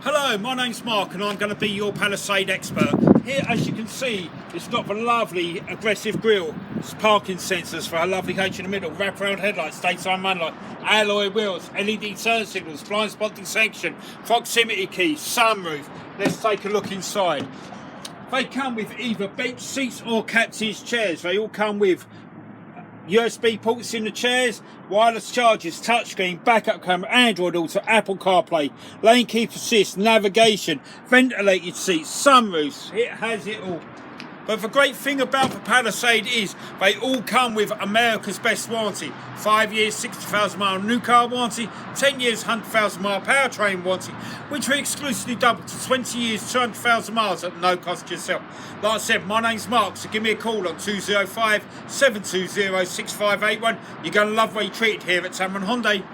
Hello, my name's Mark and I'm going to be your Palisade expert. Here, as you can see, it's got the lovely aggressive grille, it's parking sensors for a lovely H in the middle, wraparound headlights, daytime runlight, alloy wheels, LED turn signals, blind spot detection, proximity key, sunroof. Let's take a look inside. They come with either bench seats or captain's chairs. They all come with USB ports in the chairs, wireless chargers, touchscreen, backup camera, Android Auto, Apple CarPlay, lane keep assist, navigation, ventilated seats, sunroofs. It has it all. But the great thing about the Palisade is they all come with America's best warranty. 5 years, 60,000 mile new car warranty, 10 years, 100,000 mile powertrain warranty, which we exclusively double to 20 years, 200,000 miles at no cost to yourself. Like I said, my name's Mark, so give me a call on 205 720 6581. You're going to love the way you're treated here at Tameron Hyundai.